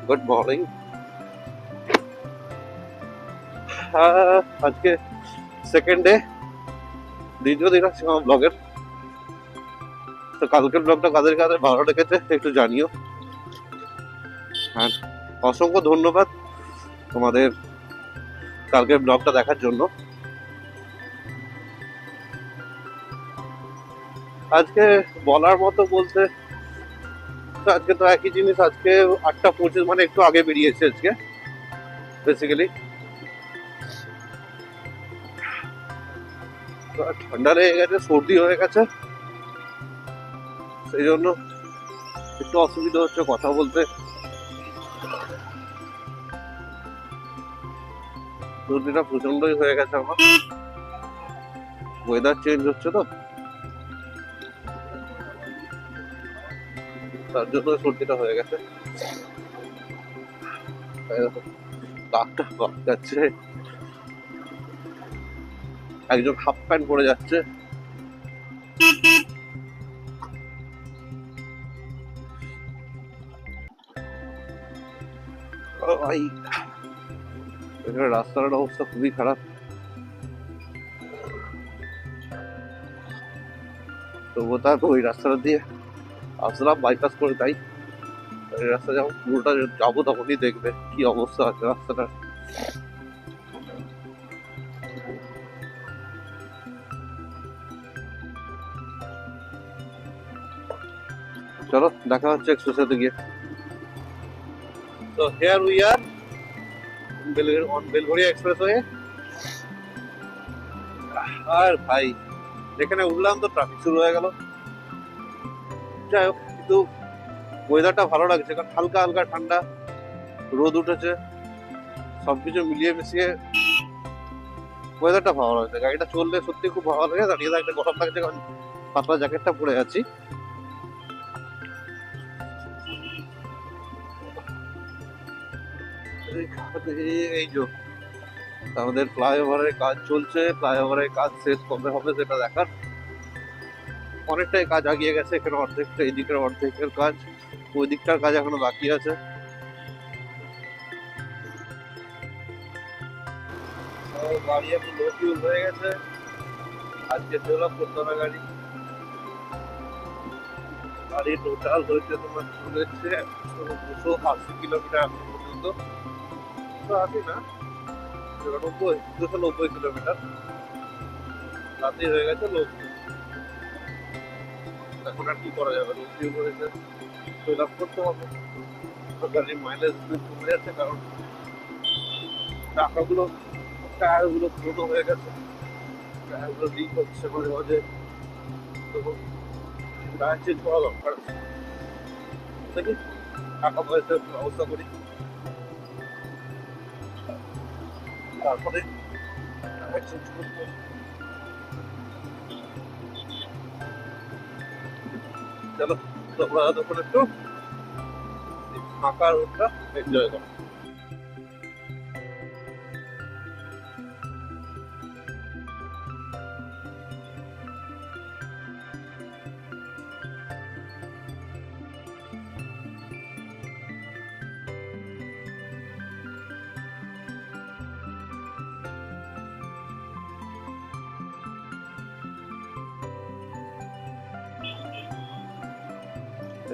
Good morning. আজকে second day, দ্বিতীয় দিন আছে আমার ব্লগের। তো কালকের ব্লগটা কাদের কাদের ভালো লেগেছে একটু জানিও। আর অসংখ্য ধন্যবাদ তোমাদের কালকের ব্লগটা দেখার জন্য। আজকে বলার মতো বলতে আজকে তো একই জিনিস, আজকে 8:25 মানে একটু আগে বেরিয়েছে আজকে বেসিক্যালি। ঠান্ডা লেগে গেছে, সর্দি হয়ে গেছে, সেই জন্য একটু অসুবিধা হচ্ছে কথা বলতে। সর্দিটা প্রচন্ডই হয়ে গেছে আমার, ওয়েদার চেঞ্জ হচ্ছে তো তার জন্য সর্দিটা হয়ে গেছে। ডাক্তার যাচ্ছে, একজন হাফ প্যান্ট পরে যাচ্ছে। ভাই এখানে রাস্তার অবস্থা খুবই খারাপ। তো তারপর ওই রাস্তাটা দিয়ে আসলাম বাইপাস করে, তাই এই রাস্তা যখন পুরোটা যাবো তখনই দেখবে কি অবস্থা আছে রাস্তাটা। চলো দেখা হচ্ছে এক্সপ্রেসে গিয়ে। তো here we are on Belgharia expressway. আর ভাই এখানে উঠলাম তো ট্রাফিক শুরু হয়ে গেল। যাই হোক, কিন্তু ওয়েদারটা ভালো লাগছে, কারণ হালকা হালকা ঠান্ডা, রোদ উঠেছে, সবকিছু মিলিয়ে মিশিয়ে ওয়েদারটা ভালো লাগছে। গাড়িটা চললে সত্যি খুব ভালো লাগে। দাঁড়িয়ে থাকতে গরম লাগছে কারণ পাতলা জ্যাকেটটা পরে আছি। এই যে আমাদের ফ্লাইওভারের কাজ চলছে, ফ্লাইওভারের কাজ শেষ কবে হবে সেটা দেখার। অনেকটাই কাজ আগিয়ে গেছে, এখানে অর্ধেকটা, এই দিকের অর্ধেকের কাজ, ওই দিকটার কাজ এখনো বাকি আছে। গাড়ি এখন লো ফিউল হয়ে গেছে, আজকে ডেভেলপ করতে হবে গাড়ি। গাড়ি টোটাল হয়েছে তোমার চলেছে 280 কিলোমিটার এখন পর্যন্ত। 280 না, 290 কিলোমিটার রাতে হয়ে গেছে লো। এখন আর কি করা যাবে, লো ফিউল হয়েছে, ফিল আপ করতে হবে। গাড়ির মাইলেজ কমে যাচ্ছে কারণ টাকাগুলো, টায়ারগুলো পুরোনো হয়ে গেছে, টায়ারগুলো লিক হচ্ছে মাঝে মাঝে। তখন টায়ার চেঞ্জ করা দরকার। দেখি টাকা পয়সার ব্যবস্থা করি, তারপরে টায়ার চেঞ্জ করবো। চলো তোমরা তখন একটু ফাঁকা রোডটা এনজয় করো।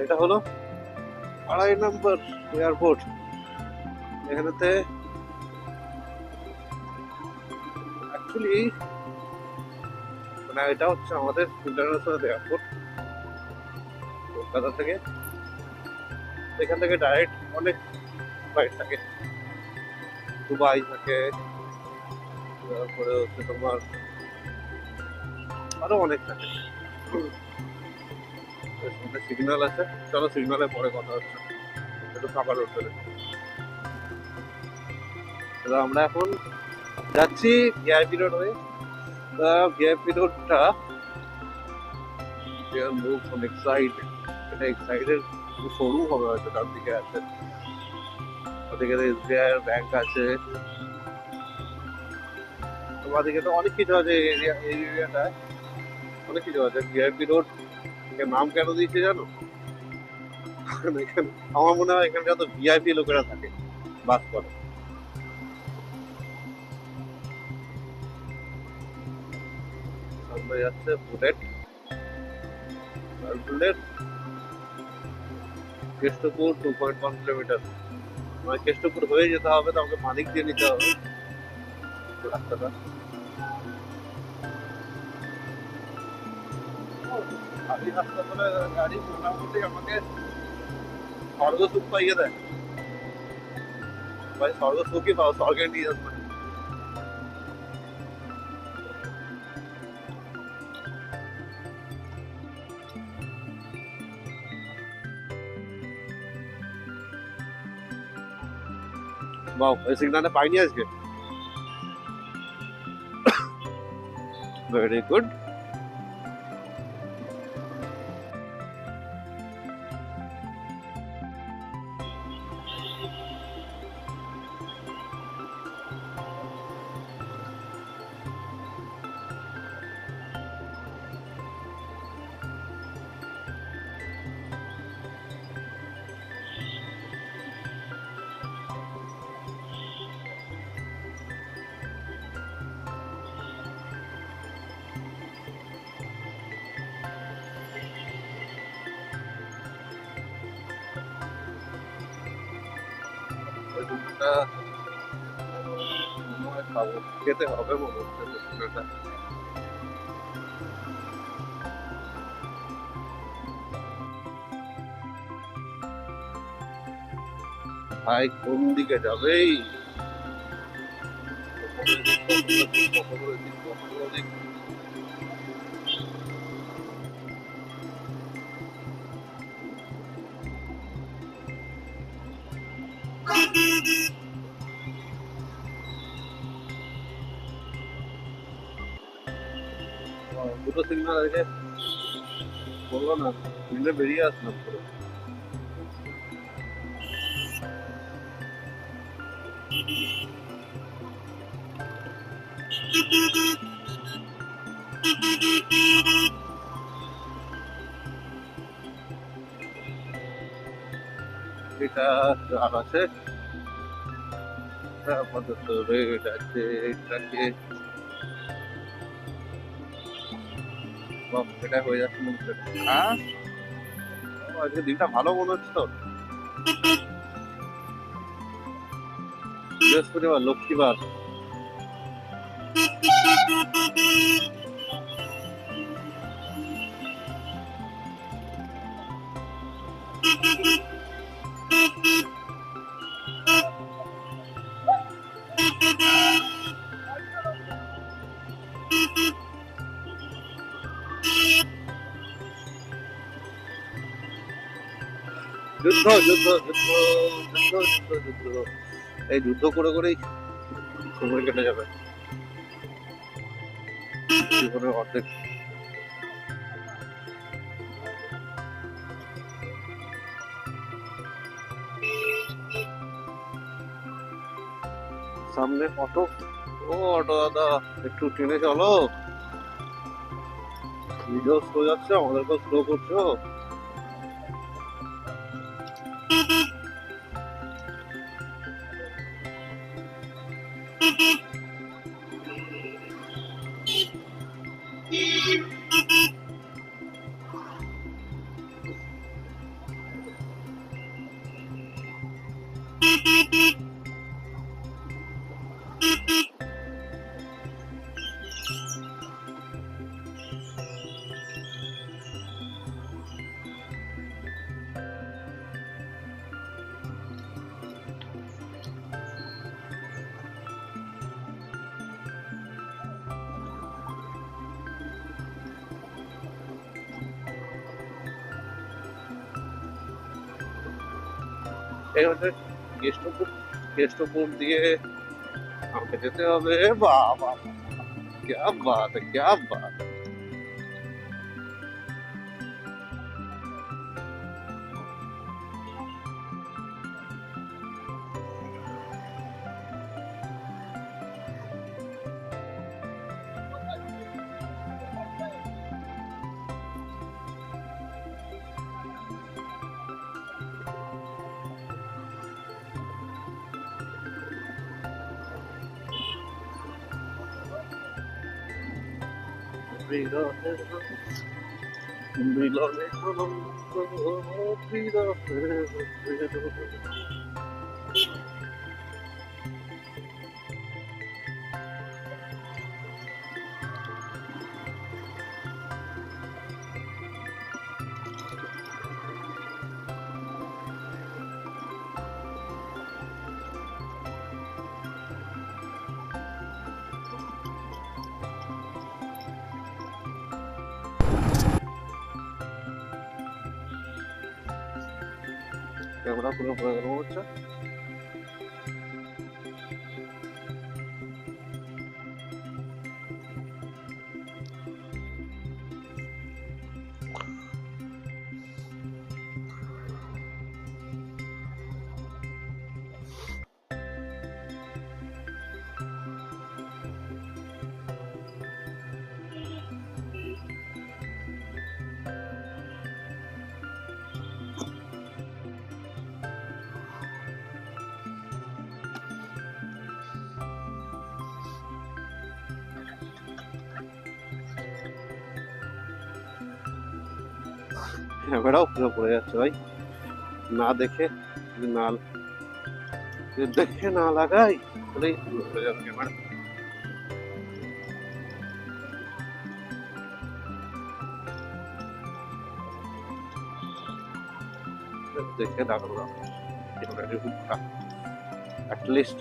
এটা হলো 2.5 নম্বর এয়ারপোর্ট। এখানেতে অ্যাকচুয়ালি মানে এটা হচ্ছে আমাদের ইন্টারন্যাশনাল এয়ারপোর্ট কলকাতা থেকে। এখান থেকে ডাইরেক্ট অনেক ফ্লাইট থাকে, দুবাই থাকে, তারপরে হচ্ছে তোমার আরো অনেক থাকে। সিগন্যাল আছে, চলো সিগন্যালে পরে কথা হচ্ছে, একটু ফাঁকা রোড পেলে। আমরা এখন যাচ্ছি ভিআইপি রোড হয়ে। ভিআইপি রোডটা মুভ অনেক সাইড, এটা এক সাইডের সরু হবে হয়তো, তার দিকে আছে, ওদিকে এসবিআই ব্যাংক আছে, তোমাদিকে তো অনেক কিছু আছে। এই এরিয়াটায় অনেক কিছু আছে। ভিআইপি রোড নাম কেন দিয়েছে জানো? এখানে আমার মনে হয় এখানে যত ভিআইপি লোকেরা থাকে বাস করে। সামনে যাচ্ছে বুলেট, বুলেট কেষ্টপুর 2.1 কিলোমিটার। মানে কেষ্টপুর হয়ে যেতে হবে, তো আমাকে মানিক দিয়ে নিতে হবে রাস্তাটা। খালি রাস্তা বলে গাড়ি মোটামুটি আমাকে স্বর্গসুখ পাইয়ে দেয় ভাই, স্বর্গসুখই পাও, স্বর্গে নিয়ে আসবে। বাও, এই সিগনালে পাইনি আজকে। Very good. ওই দুধটা মনে হয় খাবো, খেতে হবে মনে হচ্ছে দুধটা। ভাই কোন দিকে যাবে? দুটো সিগনাল আগে বললো না, সিগনালে বেরিয়ে আসলাম পুরো। এটা আর আছে আপাতত রেট আছে এটাকে। এটা হয়ে যাচ্ছে মনে হচ্ছে। হ্যাঁ, আজকে দিনটা ভালো মনে হচ্ছে তো। বৃহস্পতিবার, লক্ষ্মীবার। যুদ্ধ যুদ্ধ যুদ্ধ যুদ্ধ যুদ্ধ যুদ্ধ, এই যুদ্ধ করে করেই সময় কেটে যাবে জীবনের অর্ধেক। সামনে অটো। ও অটো দাদা, একটু টেনে চলো। ভিডিও স্লো যাচ্ছে, আমাদেরকেও স্লো করছো। এই হচ্ছে কেষ্টপুর। কেষ্টপুর দিয়ে আমাকে যেতে হবে। বাবা, क्या बात है, क्या बात है। বিরহের মিলনে আনন্দ, বিরহের বেদনা। ক্যামেরা পুরো পড়ে গেল মনে হচ্ছে। ক্যামেরাও পুরো পড়ে যাচ্ছে ভাই, না দেখে না দেখে না লাগাই তাহলেই পুরো পড়ে যাবে ক্যামেরা। দেখে লাগাবো না ক্যামেরাটি হুকটা অ্যাটলিস্ট।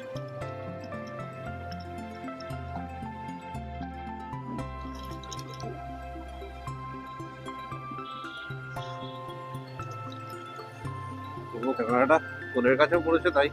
ক্যামেরাটা ফোনের কাছেও পড়েছে তাই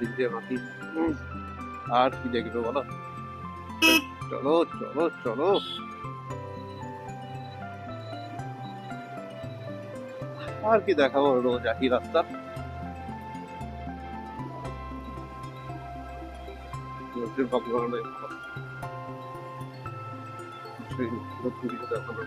দিক দিয়ে মাটি। আর কি দেখবে বলো, চলো চলো চলো। আর কি দেখাবো, রোজ একই রাস্তা। দেখানো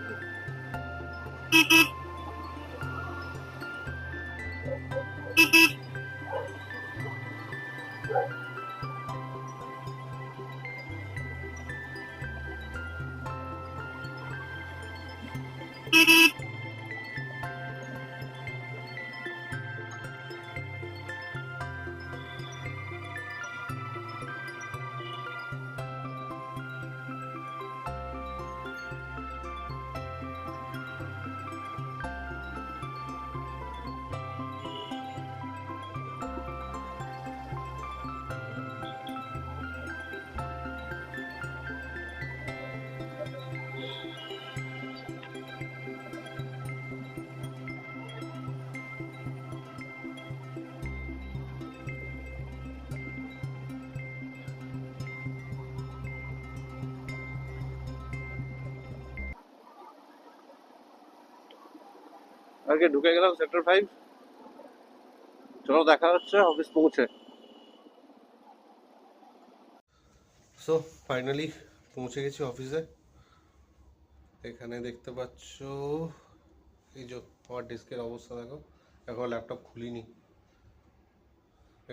আগে ঢুকে গেলাম সেক্টর 5। চলো দেখা হচ্ছে অফিস পৌঁছে। সো ফাইনালি পৌঁছে গেছি অফিসে। এখানে দেখতে পাচ্ছ এই যে আমার ডেস্কের অবস্থা দেখো, এখন ল্যাপটপ খুলিনি।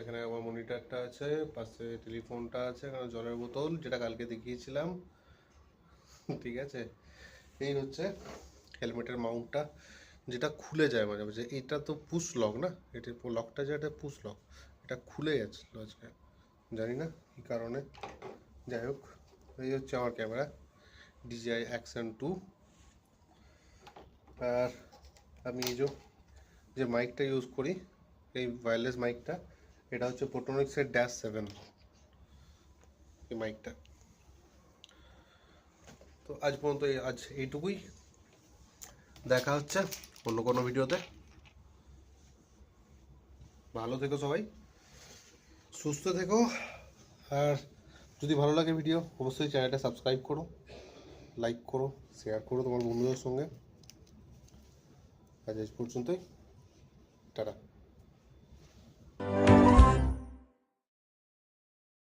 এখানে আমার মনিটরটা আছে, পাশে টেলিফোনটা আছে, এখানে জলের বোতল যেটা কালকে দেখিয়েছিলাম, ঠিক আছে। এই হচ্ছে হেলমেটের মাউন্টটা, যেটা খুলে যায় মাঝে মাঝে। এটা তো পুশ লক না, এটার লকটা যেটা পুশ লক, এটা খুলে যাচ্ছিল আজকে, জানি না কী কারণে। যাই হোক, এই হচ্ছে আমার ক্যামেরা DJI Action 2। আর আমি এই যে মাইকটা ইউজ করি, এই ওয়্যারলেস মাইকটা, এটা হচ্ছে পোটোনিক্সের -7 এই মাইকটা। তো আজ পর্যন্ত আজ এইটুকুই, দেখা হচ্ছে অন্য কোনো ভিডিওতে। ভালো থেকো সবাই, সুস্থ থেকো। আর যদি ভালো লাগে ভিডিও, অবশ্যই চ্যানেলটা সাবস্ক্রাইব করো, লাইক করো, শেয়ার করো তোমার বন্ধুদের সঙ্গে। আজ পর্যন্তই, টাটা।